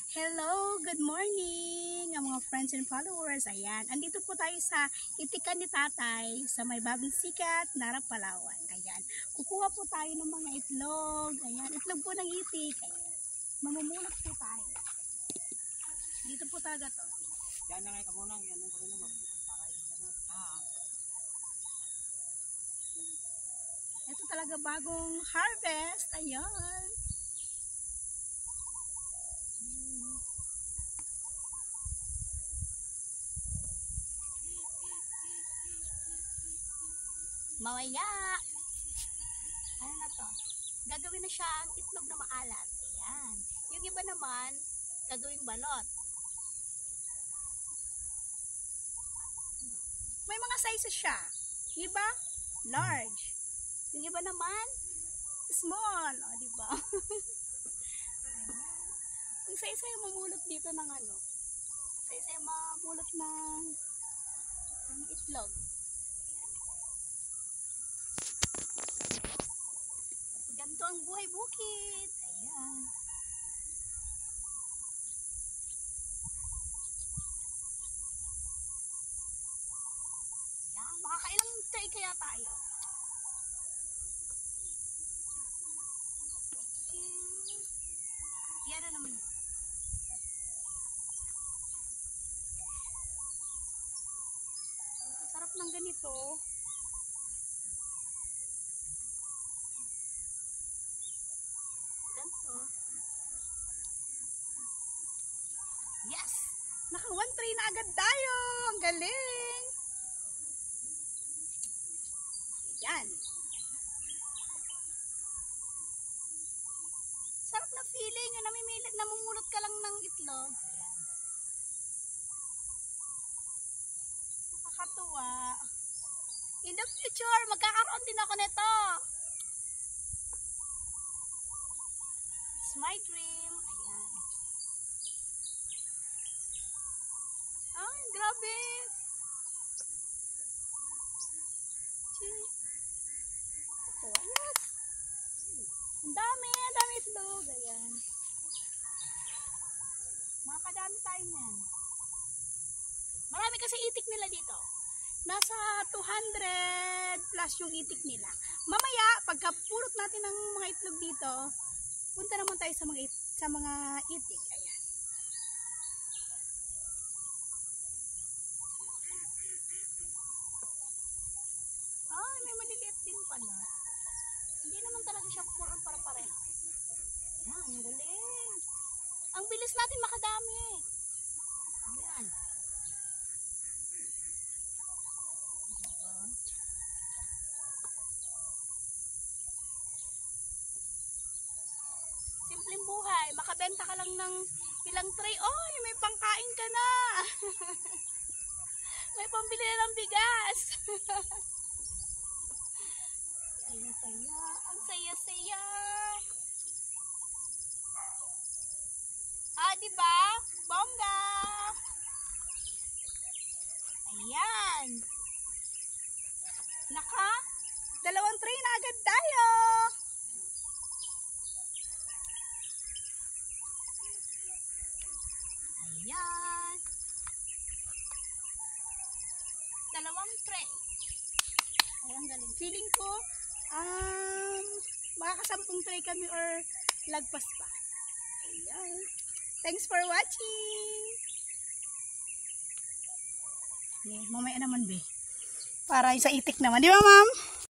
Hello, good morning mga friends and followers. Ayan, andito po tayo sa itikan ni tatay sa may Bagong Sikat, Narang, Palawan. Ayan, kukuha po tayo ng mga itlog. Ayan, itlog po ng itik. Ayan, mamumulot po tayo. Dito po talaga to. Yan na nga muna, yan ang kuno Ito talaga bagong harvest. Ayan. Mawaya. Ano na to? Gagawin na siya ang itlog na maalat. Ayan. Yung iba naman, gagawing balot. May mga sizes siya. Yung iba, large. Yung iba naman, small. O, diba? Ang isa-isa yung mamulot dito ng ano. Isa-isa yung mamulot ng itlog. Ganito ang buhay bukid. Ayan. Ayan. Makakailang tray kaya tayo. Yan na naman yun. Sarap ng ganito. Yes! Naka 1 tray na agad tayo! Ang galing! Yan! Sarap na feeling yung namimilit, namumulot ka lang ng itlog. Nakakatuwa. In the future, magkakaroon din ako nito. It's my dream. Ayan. Ay, grabe. Oh, yes. Ang dami itlog. Ayan. Makakadami tayo niyan. Marami kasi itik nila dito. Nasa 200 plus yung itik nila. Mamaya, pagkapurot natin ng mga itlog dito, punta naman tayo sa mga itik. Ayan. Ay, may maliliit din pala. Hindi naman talaga siya purong para pareho. Ayan, ang galing. Ang bilis natin makadami. Ayan. Simpleng buhay. Makabenta ka lang ng ilang tray. Oy, may pangkain ka na. May pambili na ng bigas. Ang saya. Ang saya-saya. Ah, diba? Bongga. Ayan. Naka, 2 tray na agad tayo. Ayan. 2 tray. Ayan, galing. Feeling ko, makaka-10 tray kami or lagpas pa. Ayan. Thanks for watching. Mamaya naman, be. Para sa itik naman. Di ba, ma'am?